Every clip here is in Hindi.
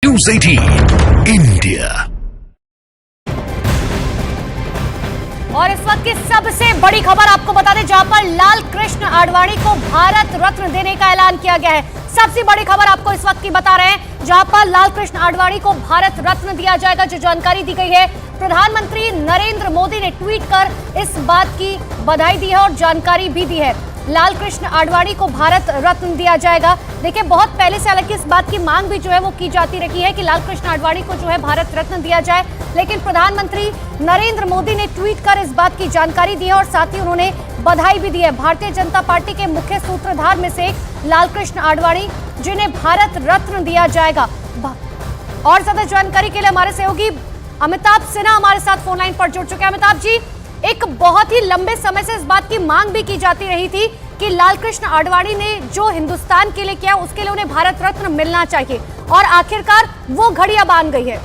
News 18 India. और इस वक्त की सबसे बड़ी खबर आपको बता दें, जहां पर लाल कृष्ण आडवाणी को भारत रत्न देने का ऐलान किया गया है। सबसे बड़ी खबर आपको इस वक्त की बता रहे हैं, जहां पर लाल कृष्ण आडवाणी को भारत रत्न दिया जाएगा। जो जानकारी दी गई है, प्रधानमंत्री नरेंद्र मोदी ने ट्वीट कर इस बात की बधाई दी है और जानकारी भी दी है। लाल कृष्ण आडवाणी को भारत रत्न दिया जाएगा। देखिए, बहुत पहले से हालांकि इस बात की मांग भी जो है वो की जाती रही है कि लाल कृष्ण आडवाणी को जो है भारत रत्न दिया जाए, लेकिन प्रधानमंत्री नरेंद्र मोदी ने ट्वीट कर इस बात की जानकारी दी है और साथ ही उन्होंने बधाई भी दी है। भारतीय जनता पार्टी के मुख्य सूत्रधार में से एक लाल कृष्ण आडवाणी, जिन्हें भारत रत्न दिया जाएगा। और ज्यादा जानकारी के लिए हमारे सहयोगी अमिताभ सिन्हा हमारे साथ फोन लाइन पर जुड़ चुके हैं। अमिताभ जी, एक बहुत ही लंबे समय से इस बात की मांग भी की जाती रही थी कि लाल कृष्ण आडवाणी ने जो हिंदुस्तान के लिए किया उसके लिए उन्हें भारत रत्न मिलना चाहिए, और आखिरकार वो घड़ी अब आन गई है।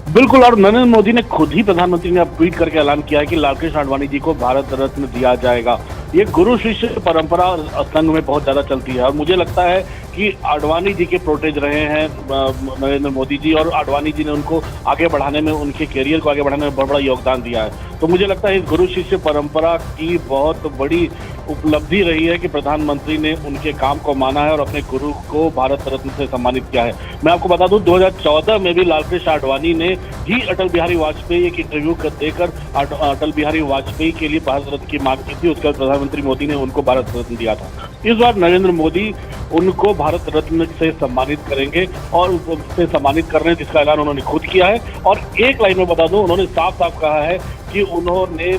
बिल्कुल, और नरेंद्र मोदी ने खुद ही, प्रधानमंत्री ने अब ट्वीट करके ऐलान किया है कि लाल कृष्ण आडवाणी जी को भारत रत्न दिया जाएगा। ये गुरु शिष्य परंपरा संघ में बहुत ज्यादा चलती है और मुझे लगता है कि आडवाणी जी के प्रोटेज रहे हैं नरेंद्र मोदी जी, और आडवाणी जी ने उनको आगे बढ़ाने में, उनके करियर को आगे बढ़ाने में बहुत बड़ा योगदान दिया है। तो मुझे लगता है इस गुरु शिष्य परंपरा की बहुत बड़ी उपलब्धि रही है कि प्रधानमंत्री ने उनके काम को माना है और अपने गुरु को भारत रत्न से सम्मानित किया है। मैं आपको बता दूं, 2014 में भी लाल कृष्ण आडवाणी ने ही अटल बिहारी वाजपेयी एक इंटरव्यू देकर अटल बिहारी वाजपेयी के लिए भारत रत्न की मांग की थी। उसके बाद प्रधानमंत्री मोदी ने उनको भारत रत्न दिया था। इस बार नरेंद्र मोदी उनको भारत रत्न से सम्मानित करेंगे और उससे सम्मानित कर रहे हैं, जिसका ऐलान उन्होंने खुद किया है। और एक लाइन में बता दूं, उन्होंने साफ साफ कहा है कि उन्होंने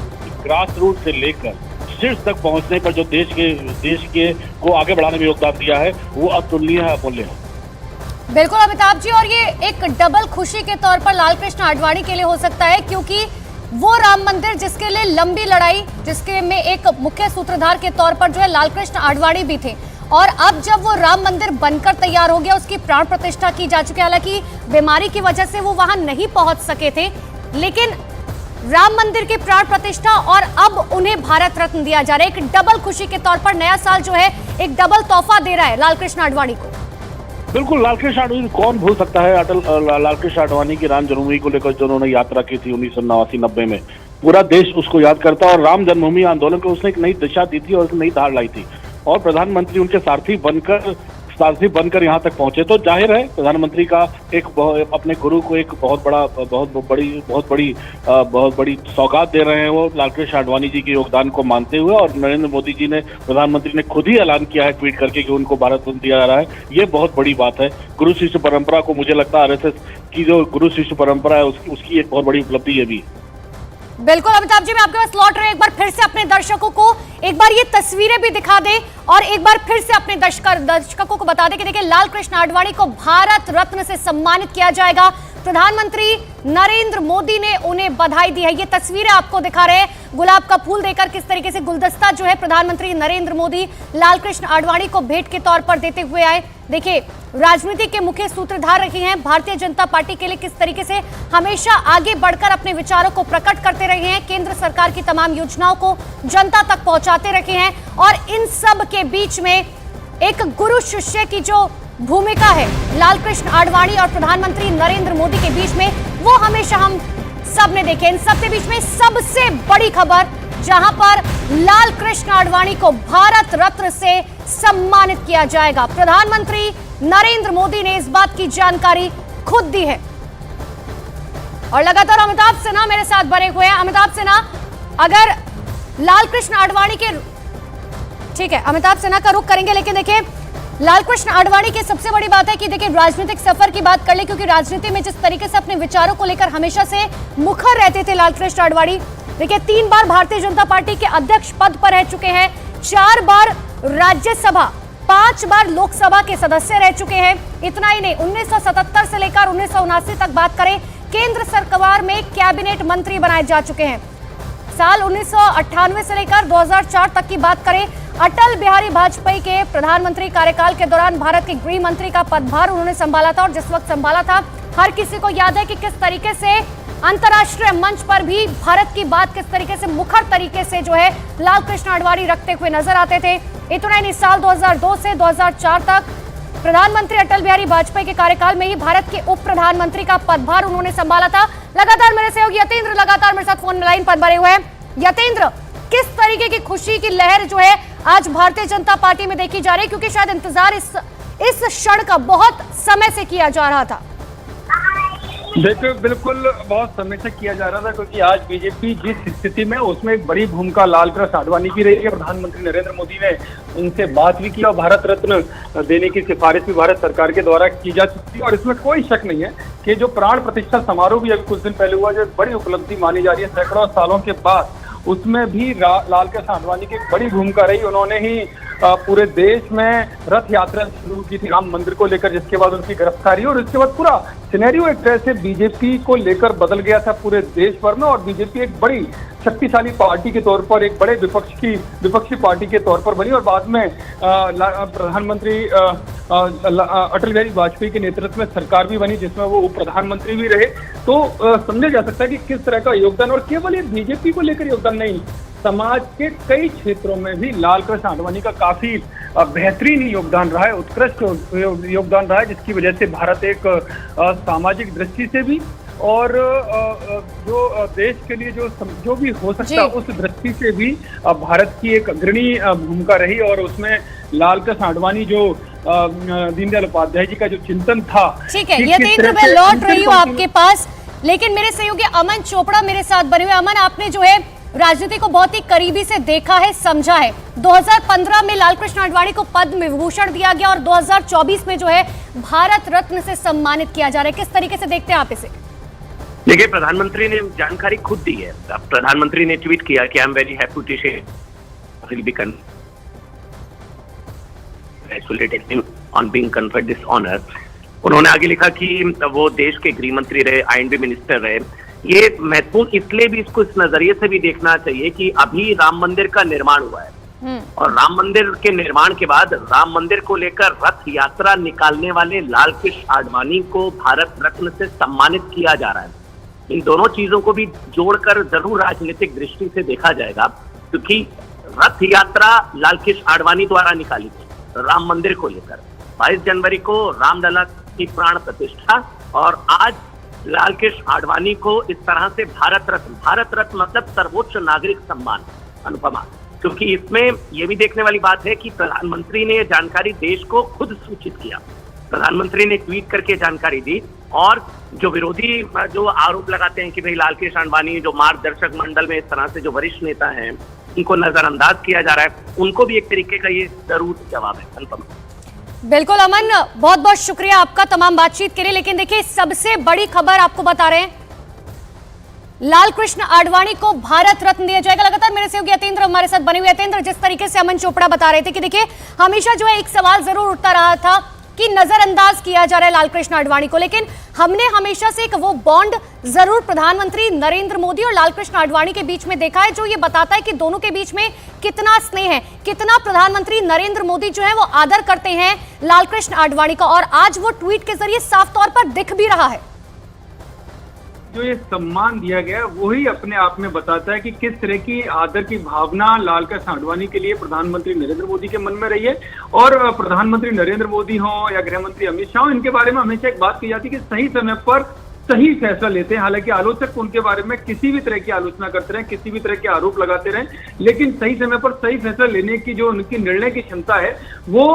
ग्रास रूट से लेकर शीर्ष तक पहुंचने पर जो देश के को आगे बढ़ाने में योगदान दिया है, वो अतुलनीय है, अमूल्य है। बिल्कुल अमिताभ जी, और ये एक डबल खुशी के तौर पर लाल कृष्ण आडवाणी के लिए हो सकता है, क्योंकि वो राम मंदिर जिसके लिए लंबी लड़ाई, जिसके में एक मुख्य सूत्रधार के तौर पर जो है लाल कृष्ण आडवाणी भी थे, और अब जब वो राम मंदिर बनकर तैयार हो गया, उसकी प्राण प्रतिष्ठा की जा चुकी है। हालांकि बीमारी की वजह से वो वहां नहीं पहुंच सके थे, लेकिन राम मंदिर की प्राण प्रतिष्ठा और अब उन्हें भारत रत्न दिया जा रहा है। एक डबल खुशी के तौर पर नया साल जो है एक डबल तोहफा दे रहा है लाल कृष्ण आडवाणी को। बिल्कुल, लाल कृष्ण आडवाणी कौन भूल सकता है लाल कृष्ण आडवाणी की राम जन्मभूमि को लेकर जो उन्होंने यात्रा की थी 1989-90 में। पूरा देश उसको याद करता है और राम जन्मभूमि आंदोलन को उसने एक नई दिशा दी थी और एक नई धार लाई थी, और प्रधानमंत्री उनके सारथी बनकर यहाँ तक पहुंचे। तो जाहिर है प्रधानमंत्री का अपने गुरु को एक बहुत बड़ी सौगात दे रहे हैं वो, लाल कृष्ण आडवाणी जी के योगदान को मानते हुए। और नरेंद्र मोदी जी ने, प्रधानमंत्री ने खुद ही ऐलान किया है ट्वीट करके कि उनको भारत रत्न दिया जा रहा है। ये बहुत बड़ी बात है। गुरु शिष्य परंपरा को, मुझे लगता है आरएसएस की जो गुरु शिष्य परंपरा है उसकी एक बहुत बड़ी उपलब्धि ये भी है। बिल्कुल अमिताभ जी, मैं आपके पास लौट रहे हैं। एक बार फिर से अपने दर्शकों को एक बार ये तस्वीरें भी दिखा दें और एक बार फिर से अपने दर्शकों को बता दें कि देखिए, लाल कृष्ण आडवाणी को भारत रत्न से सम्मानित किया जाएगा। प्रधानमंत्री नरेंद्र मोदी ने उन्हें बधाई दी है। ये तस्वीरें आपको दिखा रहे हैं, गुलाब का फूल देकर किस तरीके से गुलदस्ता जो है प्रधानमंत्री नरेंद्र मोदी लाल कृष्ण आडवाणी को भेंट के तौर पर देते हुए आए। देखिए, राजनीति के मुख्य सूत्रधार रहे हैं, भारतीय जनता पार्टी के लिए किस तरीके से हमेशा आगे बढ़कर अपने विचारों को प्रकट करते रहे हैं, केंद्र सरकार की तमाम योजनाओं को जनता तक पहुंचाते रहे हैं, और इन सब के बीच में एक गुरु शिष्य की जो भूमिका है लाल कृष्ण आडवाणी और प्रधानमंत्री नरेंद्र मोदी के बीच में, वो हमेशा हम सब ने देखे। इन सब के बीच में सबसे बड़ी खबर, जहां पर लाल कृष्ण आडवाणी को भारत रत्न से सम्मानित किया जाएगा। प्रधानमंत्री नरेंद्र मोदी ने इस बात की जानकारी खुद दी है। और लगातार अमिताभ सिन्हा मेरे साथ बने हुए हैं। अमिताभ सिन्हा, अगर लाल कृष्ण आडवाणी के, ठीक है, अमिताभ सिन्हा का रुख करेंगे, लेकिन देखिए, लाल कृष्ण आडवाणी की सबसे बड़ी बात है कि देखिए, राजनीतिक सफर की बात कर ले, क्योंकि राजनीति में जिस तरीके से अपने विचारों को लेकर हमेशा से मुखर रहते थे लाल कृष्ण आडवाणी। देखिए, 3 बार भारतीय जनता पार्टी के अध्यक्ष पद पर रह चुके हैं, 4 बार राज्यसभा, 5 बार लोकसभा के सदस्य रह चुके हैं। इतना ही नहीं, 1977 से लेकर 1979 तक बात करें, केंद्र सरकार में कैबिनेट मंत्री बनाए जा चुके हैं। साल 1998 से लेकर 2004 तक की बात करें, अटल बिहारी वाजपेयी के प्रधानमंत्री कार्यकाल के दौरान भारत के गृह मंत्री का पदभार उन्होंने संभाला था, और जिस वक्त संभाला था, हर किसी को याद है कि किस तरीके से अंतर्राष्ट्रीय मंच पर भी भारत की बात किस तरीके से मुखर तरीके से जो है लाल कृष्ण आडवाणी रखते हुए नजर आते थे। इतना ही नहीं, साल 2002 से 2004 तक प्रधानमंत्री अटल बिहारी वाजपेयी के कार्यकाल में ही भारत के उप प्रधानमंत्री का पदभार उन्होंने संभाला था। लगातार मेरे सहयोगी यतेंद्र लगातार मेरे साथ फोन लाइन पर बने हुए हैं। यतेंद्र, किस तरीके की खुशी की लहर जो है आज भारतीय जनता पार्टी में देखी जा रही है, क्योंकि शायद इंतजार इस क्षण का बहुत समय से किया जा रहा था। देखिए, बिल्कुल बहुत समय से किया जा रहा था, क्योंकि आज बीजेपी जिस स्थिति में उसमें एक बड़ी भूमिका लाल कृष्ण आडवाणी की रही है। प्रधानमंत्री नरेंद्र मोदी ने उनसे बात भी की और भारत रत्न देने की सिफारिश भी भारत सरकार के द्वारा की जा चुकी है। और इसमें कोई शक नहीं है कि जो प्राण प्रतिष्ठा समारोह भी अभी कुछ दिन पहले हुआ, जो बड़ी उपलब्धि मानी जा रही है सैकड़ों सालों के बाद, उसमें भी लाल कृष्ण आडवाणी की बड़ी भूमिका रही। उन्होंने ही पूरे देश में रथ यात्रा शुरू की थी राम मंदिर को लेकर, जिसके बाद उनकी गिरफ्तारी और उसके बाद पूरा सिनेरियो एक तरह से बीजेपी को लेकर बदल गया था पूरे देश भर में। और बीजेपी एक बड़ी शक्तिशाली पार्टी के तौर पर, एक बड़े विपक्षी पार्टी के तौर पर बनी और बाद में प्रधानमंत्री अटल बिहारी वाजपेयी के नेतृत्व में सरकार भी बनी, जिसमें वो उप प्रधानमंत्री भी रहे। तो समझा जा सकता है कि किस तरह का योगदान, और केवल ये बीजेपी को लेकर योगदान नहीं, समाज के कई क्षेत्रों में भी लाल कृष्ण आडवाणी का काफी बेहतरीन योगदान रहा है, उत्कृष्ट योगदान रहा है, जिसकी वजह से भारत एक सामाजिक दृष्टि से भी और जो देश के लिए जो भी हो सकता है उस दृष्टि से भी भारत की एक अग्रणी भूमिका रही। और उसमें लाल कृष्ण आडवाणी जो दीनदयाल उपाध्याय जी का जो चिंतन था। ठीक है यतेंद्र, मैं लौट रही हूँ आपके पास, लेकिन मेरे सहयोगी अमन चोपड़ा मेरे साथ बने हुए। अमन, आपने जो है राजनीति को बहुत ही करीबी से देखा है, समझा है। 2015 में लाल कृष्ण आडवाणी को पद्म विभूषण दिया गया और 2024 में जो है भारत रत्न से सम्मानित किया जा रहा है। किस तरीके से देखते हैं आप इसे? देखिए, प्रधानमंत्री ने जानकारी खुद दी है। प्रधानमंत्री ने ट्वीट किया कि I am very happy to share will be congratulated him on being conferred this honor। उन्होंने आगे लिखा कि वो देश के गृह मंत्री रहे, आईएनबी मिनिस्टर रहे। ये महत्वपूर्ण इसलिए भी इसको इस नजरिए से भी देखना चाहिए कि अभी राम मंदिर का निर्माण हुआ है और राम मंदिर के निर्माण के बाद राम मंदिर को लेकर रथ यात्रा निकालने वाले लाल कृष्ण आडवाणी को भारत रत्न से सम्मानित किया जा रहा है। इन दोनों चीजों को भी जोड़कर जरूर राजनीतिक दृष्टि से देखा जाएगा, क्योंकि रथ यात्रा लाल कृष्ण आडवाणी द्वारा निकाली गई राम मंदिर को लेकर 22 जनवरी को रामलला की प्राण प्रतिष्ठा, और आज लाल कृष्ण आडवाणी को इस तरह से भारत रत्न मतलब सर्वोच्च नागरिक सम्मान, अनुपमा। क्योंकि इसमें यह भी देखने वाली बात है कि प्रधानमंत्री ने जानकारी देश को खुद सूचित किया। प्रधानमंत्री ने ट्वीट करके जानकारी दी, और जो विरोधी जो आरोप लगाते हैं कि भाई लाल कृष्ण आडवाणी जो मार्गदर्शक मंडल में इस तरह से जो वरिष्ठ नेता हैं उनको नजरअंदाज किया जा रहा है, उनको भी एक तरीके का ये जरूर जवाब है। अनुपमा, बिल्कुल अमन, बहुत बहुत शुक्रिया आपका तमाम बातचीत के लिए। लेकिन देखिए, सबसे बड़ी खबर आपको बता रहे हैं, लाल कृष्ण आडवाणी को भारत रत्न दिया जाएगा। लगातार मेरे सहयोगी यतेंद्र हमारे साथ बने हुए। यतेंद्र, जिस तरीके से अमन चोपड़ा बता रहे थे कि देखिए हमेशा जो है एक सवाल जरूर उठता रहा था कि नजरअंदाज किया जा रहा है लाल कृष्ण आडवाणी को, लेकिन हमने हमेशा से एक वो बॉन्ड जरूर प्रधानमंत्री नरेंद्र मोदी और लाल कृष्ण आडवाणी के बीच में देखा है, जो ये बताता है कि दोनों के बीच में कितना स्नेह है, कितना प्रधानमंत्री नरेंद्र मोदी जो है वो आदर करते हैं लाल कृष्ण आडवाणी का। और आज वो ट्वीट के जरिए साफ तौर पर दिख भी रहा है। जो ये सम्मान दिया गया वही अपने आप में बताता है कि किस तरह की आदर की भावना लाल कृष्ण आडवाणी के लिए प्रधानमंत्री नरेंद्र मोदी के मन में रही है। और प्रधानमंत्री नरेंद्र मोदी हो या गृह मंत्री अमित शाह, इनके बारे में हमेशा एक बात की जाती है कि सही समय पर सही फैसला लेते हैं। हालांकि आलोचक उनके बारे में किसी भी तरह की आलोचना करते रहे, किसी भी तरह के आरोप लगाते रहे, लेकिन सही समय पर सही फैसला लेने की जो उनकी निर्णय की क्षमता है वो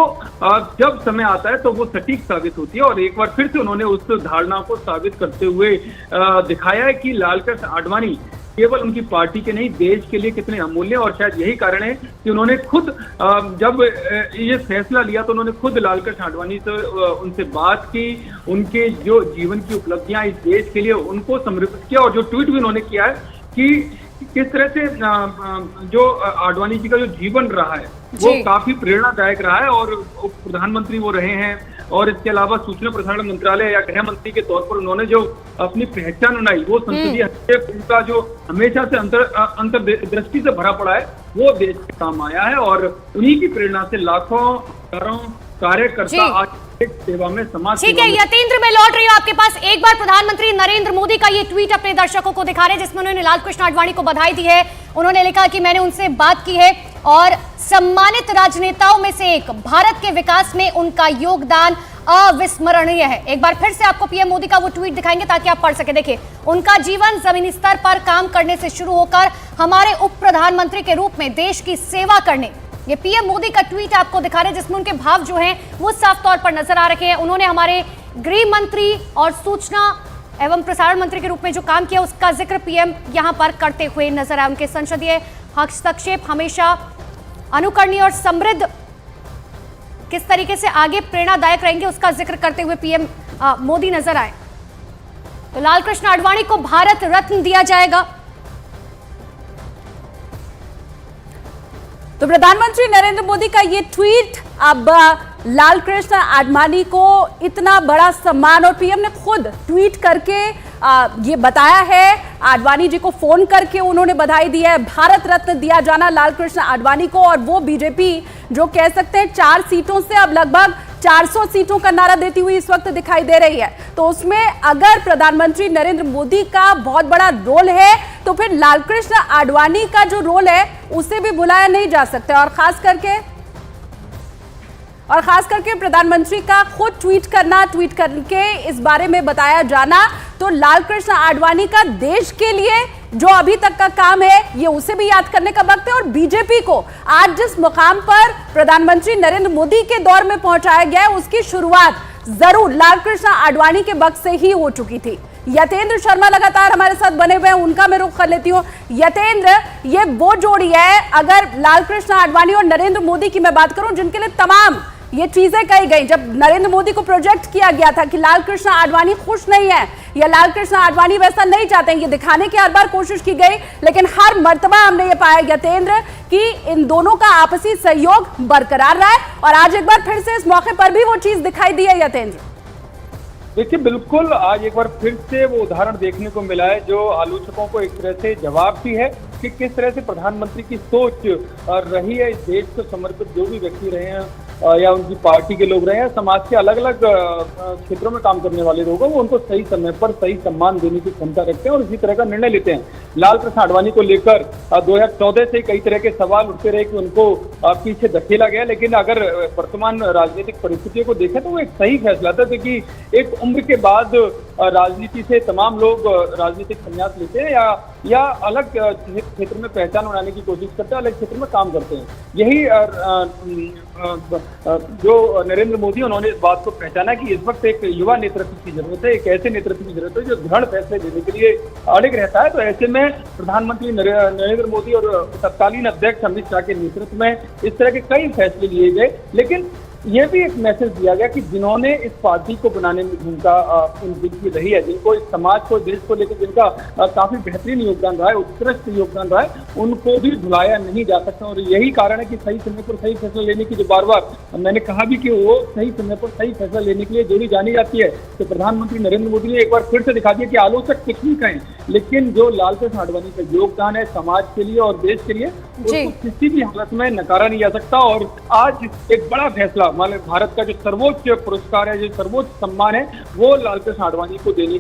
जब समय आता है तो वो सटीक साबित होती है। और एक बार फिर से उन्होंने उस धारणा को साबित करते हुए दिखाया है कि लाल कृष्ण आडवाणी केवल उनकी पार्टी के नहीं, देश के लिए कितने अमूल्य। और शायद यही कारण है कि उन्होंने खुद जब ये फैसला लिया तो उन्होंने खुद लाल कृष्ण आडवाणी से उनसे बात की, उनके जो जीवन की उपलब्धियां इस देश के लिए उनको समर्पित किया। और जो ट्वीट भी उन्होंने किया है कि किस तरह से जो आडवाणी जी का जो जीवन रहा है वो काफी प्रेरणादायक रहा है, और प्रधानमंत्री वो रहे हैं। और इसके अलावा सूचना प्रसारण मंत्रालय या गृह मंत्री के तौर पर उन्होंने जो अपनी पहचान बनाई वो संसदीय हस्तक्षेप उनका जो हमेशा से अंतर्दृष्टि से भरा पड़ा है वो देश के काम आया है। और उन्हीं की प्रेरणा से लाखों कार्यकर्ता आज सेवा में समाज। ठीक है यतेंद्र, मैं लौट रही हूँ आपके पास। एक बार प्रधानमंत्री नरेंद्र मोदी का ये ट्वीट अपने दर्शकों को दिखा रहे हैं जिसमें उन्होंने लाल कृष्ण आडवाणी को बधाई दी है। उन्होंने लिखा कि मैंने उनसे बात की है और सम्मानित राजनेताओं में से एक। भारत के विकास में उनका योगदान अविस्मरणीय है। एक बार फिर से आपको पीएम मोदी का वो ट्वीट दिखाएंगे ताकि आप पढ़ सके। देखिए, उनका जीवन जमीनी स्तर पर काम करने से शुरू होकर हमारे उप प्रधानमंत्री के रूप में देश की सेवा करने, ये पीएम मोदी का ट्वीट आपको दिखा रहे हैं जिसमें उनके भाव जो हैं वो साफ तौर पर नजर आ रखे हैं। उन्होंने हमारे गृह मंत्री और सूचना एवं प्रसारण मंत्री के रूप में जो काम किया उसका जिक्र पीएम यहां पर करते हुए नजर आए। उनके संसदीय हस्तक्षेप हमेशा अनुकरणीय और समृद्ध किस तरीके से आगे प्रेरणादायक रहेंगे उसका जिक्र करते हुए पीएम मोदी नजर आए। तो लाल कृष्ण आडवाणी को भारत रत्न दिया जाएगा। तो प्रधानमंत्री नरेंद्र मोदी का ये ट्वीट अब लाल कृष्ण आडवाणी को इतना बड़ा सम्मान, और पीएम ने खुद ट्वीट करके ये बताया है, आडवाणी जी को फोन करके उन्होंने बधाई दी है। भारत रत्न दिया जाना लाल कृष्ण आडवाणी को, और वो बीजेपी जो कह सकते हैं 4 सीटों से अब लगभग 400 सीटों का नारा देती हुई इस वक्त दिखाई दे रही है। तो उसमें अगर प्रधानमंत्री नरेंद्र मोदी का बहुत बड़ा रोल है तो फिर लाल कृष्ण आडवाणी का जो रोल है उसे भी भुलाया नहीं जा सकता। और खास करके प्रधानमंत्री का खुद ट्वीट करके इस बारे में बताया जाना, तो लाल कृष्ण आडवाणी का देश के लिए जो अभी तक का काम है ये उसे भी याद करने का वक्त है। और बीजेपी को आज जिस मुकाम पर प्रधानमंत्री नरेंद्र मोदी के दौर में पहुंचाया गया है उसकी शुरुआत जरूर लाल कृष्ण आडवाणी के वक्त से ही हो चुकी थी। यतेंद्र शर्मा लगातार हमारे साथ बने हुए हैं, उनका मैं रुख कर लेती हूँ। यतेंद्र, ये वो जोड़ी है, अगर लाल कृष्ण आडवाणी और नरेंद्र मोदी की मैं बात करूं जिनके लिए तमाम ये चीजें कही गई, जब नरेंद्र मोदी को प्रोजेक्ट किया गया था कि लाल कृष्ण आडवाणी खुश नहीं है या लाल कृष्ण आडवाणी वैसा नहीं चाहते हैं, ये दिखाने की हर बार कोशिश की गई, लेकिन हर मर्तबा हमने ये पाया यतेंद्र कि इन दोनों का आपसी सहयोग बरकरार रहा है। और आज एक बार फिर से इस मौके पर भी वो चीज दिखाई दी है। यतेंद्र, देखिए, बिल्कुल आज एक बार फिर से वो उदाहरण देखने को मिला है जो आलोचकों को एक तरह से जवाब भी है कि किस तरह से प्रधानमंत्री की सोच रही है। इस देश को समर्पित जो भी व्यक्ति रहे हैं या उनकी पार्टी के लोग रहे हैं, समाज के अलग अलग क्षेत्रों में काम करने वाले लोग हैं, वो उनको सही समय पर सही सम्मान देने की क्षमता रखते हैं और इसी तरह का निर्णय लेते हैं। लाल कृष्ण आडवाणी को लेकर 2014 से कई तरह के सवाल उठते रहे कि उनको पीछे धकेला गया, लेकिन अगर वर्तमान राजनीतिक परिस्थितियों को देखें तो वो एक सही फैसला था, क्योंकि एक उम्र के बाद राजनीति से तमाम लोग राजनीतिक संन्यास लेते हैं या अलग क्षेत्र में पहचान बनाने की कोशिश करते हैं, अलग क्षेत्र में काम करते हैं। यही जो नरेंद्र मोदी, उन्होंने इस बात को पहचाना कि इस वक्त एक युवा नेतृत्व की जरूरत है, एक ऐसे नेतृत्व की जरूरत है जो दृढ़ फैसले लेने के लिए अड़िग रहता है। तो ऐसे में प्रधानमंत्री नरेंद्र मोदी और तत्कालीन अध्यक्ष अमित शाह के नेतृत्व में इस तरह के कई फैसले लिए गए, लेकिन ये भी एक मैसेज दिया गया कि जिन्होंने इस पार्टी को बनाने में भूमिका जिनकी रही है, जिनको इस समाज को, देश को लेकर जिनका काफी बेहतरीन योगदान रहा है, उत्कृष्ट योगदान रहा है, उनको भी भुलाया नहीं जा सकता। और यही कारण है कि सही समय पर सही फैसला लेने की, जो बार बार मैंने कहा भी कि वो सही समय पर सही फैसला लेने के लिए जोड़ी जानी जाती है, तो प्रधानमंत्री नरेंद्र मोदी ने एक बार फिर से दिखा दिया कि आलोचक कुछ भी कहें, लेकिन जो लाल कृष्ण आडवाणी का योगदान है समाज के लिए और देश के लिए, उसको किसी भी हालत में नकारा नहीं जा सकता। और आज एक बड़ा फैसला, मान भारत का जो सर्वोच्च पुरस्कार है, जो सर्वोच्च सम्मान है, वो लाल कृष्ण आडवाणी को देने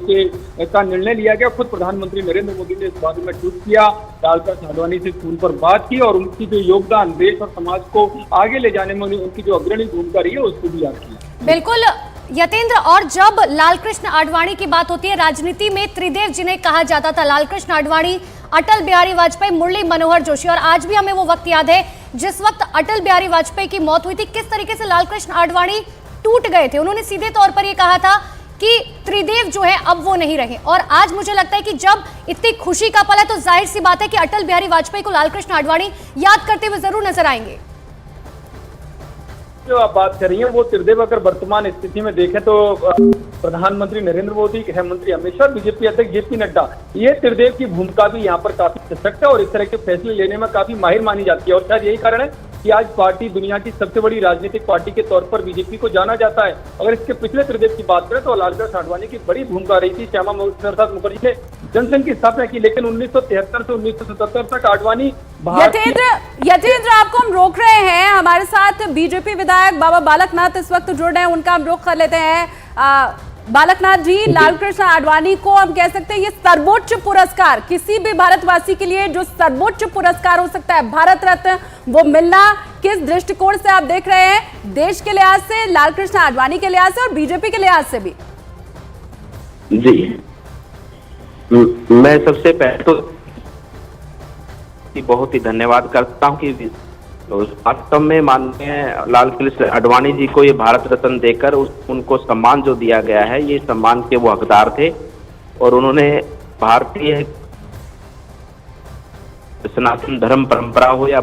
का निर्णय लिया गया। खुद प्रधानमंत्री नरेंद्र मोदी ने इस बारे में ट्वीट किया, लाल कृष्ण आडवाणी से फोन पर बात की और उनकी जो योगदान देश और समाज को आगे ले जाने में उनकी जो अग्रणी भूमिका रही है उसको भी याद किया। बिल्कुल यतेंद्र, और जब लाल कृष्ण आडवाणी की बात होती है, राजनीति में त्रिदेव जिन्हें कहा जाता था, लाल कृष्ण आडवाणी, अटल बिहारी वाजपेयी, मुरली मनोहर जोशी, और आज भी हमें वो वक्त याद है जिस वक्त अटल बिहारी वाजपेयी की मौत हुई थी, किस तरीके से लाल कृष्ण आडवाणी टूट गए थे। उन्होंने सीधे तौर पर यह कहा था कि त्रिदेव जो है अब वो नहीं रहे। और आज मुझे लगता है कि जब इतनी खुशी का पल है तो जाहिर सी बात है कि अटल बिहारी वाजपेयी को लाल कृष्ण आडवाणी याद करते हुए जरूर नजर आएंगे। जो आप बात कर रही हैं वो त्रिदेव अगर वर्तमान स्थिति में देखें तो प्रधानमंत्री नरेंद्र मोदी, गृह मंत्री अमित शाह, बीजेपी अध्यक्ष जेपी नड्डा, ये त्रिदेव की भूमिका भी यहाँ पर काफी सशक्त है और इस तरह के फैसले लेने में काफी माहिर मानी जाती है। और शायद यही कारण है कि आज पार्टी दुनिया की सबसे बड़ी राजनीतिक पार्टी के तौर पर बीजेपी को जाना जाता है। अगर इसके पिछले त्रिदेव की बात करें तो लाल कृष्ण आडवाणी की बड़ी भूमिका रही थी। श्यामा प्रसाद मुखर्जी ने जनसंघ की स्थापना की, लेकिन 1973 से 1977 तक आडवाणी यतेंद्र, आपको हम रोक रहे हैं, हमारे साथ बीजेपी विधायक बाबा बालकनाथ इस वक्त जुड़ रहे हैं, उनका हम रुख कर लेते हैं। बालकनाथ जी, लाल कृष्ण आडवाणी को हम कह सकते हैं ये सर्वोच्च पुरस्कार, किसी भी भारतवासी के लिए जो सर्वोच्च पुरस्कार हो सकता है, भारत रत्न, वो मिलना किस दृष्टिकोण से आप देख रहे हैं, देश के लिहाज से, लालकृष्ण आडवाणी के लिहाज से और बीजेपी के लिहाज से भी? जी, मैं सबसे पहले तो बहुत ही धन्यवाद करता हूं कि वास्तव में माननीय लालकृष्ण आडवाणी जी को ये भारत रत्न देकर उनको सम्मान जो दिया गया है, ये सम्मान के वो हकदार थे और उन्होंने भारतीय सनातन धर्म परंपरा हो या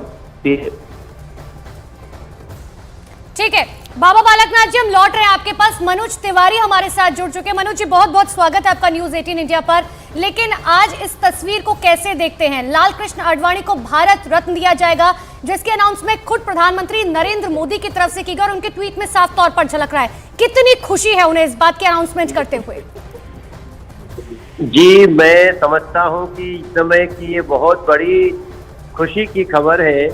ठीक है बाबा बालकनाथ जी, हम लौट रहे हैं आपके पास। मनोज तिवारी हमारे साथ जुड़ चुके हैं। मनोज जी, बहुत बहुत स्वागत है आपका न्यूज 18 इंडिया पर। लेकिन आज इस तस्वीर को कैसे देखते हैं? लालकृष्ण आडवाणी को भारत रत्न दिया जाएगा, जिसकी अनाउंसमेंट खुद प्रधानमंत्री नरेंद्र मोदी की तरफ से की गई और उनके ट्वीट में साफ तौर पर झलक रहा है। कितनी खुशी है उन्हें इस बात की अनाउंसमेंट करते हुए? जी, मैं समझता हूं कि इस समय की ये बहुत बड़ी खुशी की खबर है।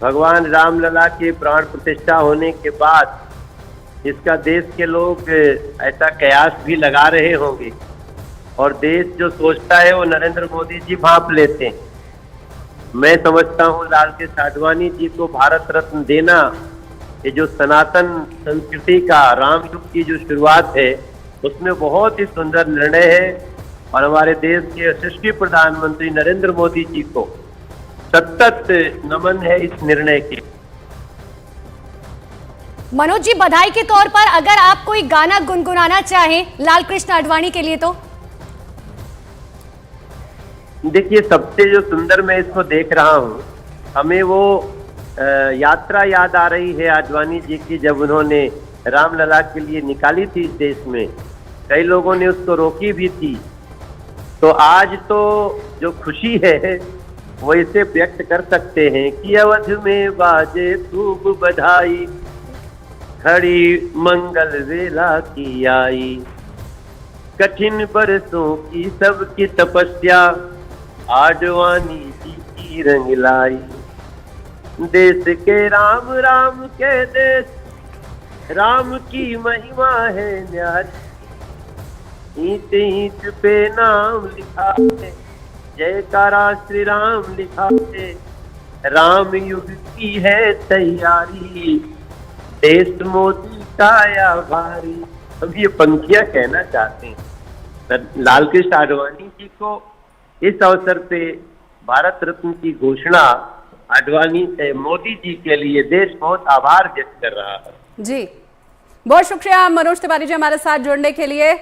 भगवान रामलला के प्राण प्रतिष्ठा होने के बाद इसका देश के लोग ऐसा कयास भी लगा रहे होंगे और देश जो सोचता है वो नरेंद्र मोदी जी भांप लेते हैं। मैं समझता हूँ लालकृष्ण आडवाणी जी को भारत रत्न देना, ये जो सनातन संस्कृति का रामयुग की जो शुरुआत है, उसमें बहुत ही सुंदर निर्णय है और हमारे देश के यशस्वी प्रधानमंत्री नरेंद्र मोदी जी को सतत नमन है इस निर्णय के। मनोज जी, बधाई के तौर पर अगर आप कोई गाना गुनगुनाना चाहें लालकृष्ण आडवाणी के लिए तो? देखिए, सबसे जो सुंदर मैं इसको देख रहा हूँ, हमें वो यात्रा याद आ रही है आडवाणी जी की, जब उन्होंने रामलला के लिए निकाली थी इस देश में। कई लोगों ने उसको रोकी भी थी। तो आज तो जो खुशी है वो इसे व्यक्त कर सकते हैं कि अवध में बाजे खूब बधाई, खड़ी मंगल वेला की आई, कठिन बरसों की सबकी तपस्या आडवाणी जी की रंग लाई। देश के राम राम के देश, राम की महिमा है न्यारी, ईंट ईंट पे नाम लिखा है, जयकारा श्री राम लिखा है, राम युग की है तैयारी, देश मोदी का या भारी। अब ये पंक्तियां कहना चाहते हैं लालकृष्ण आडवाणी जी को। इस अवसर पे भारत रत्न की घोषणा आडवाणी मोदी जी के लिए देश बहुत आभार व्यक्त कर रहा है। जी, बहुत शुक्रिया मनोज तिवारी जी हमारे साथ जुड़ने के लिए।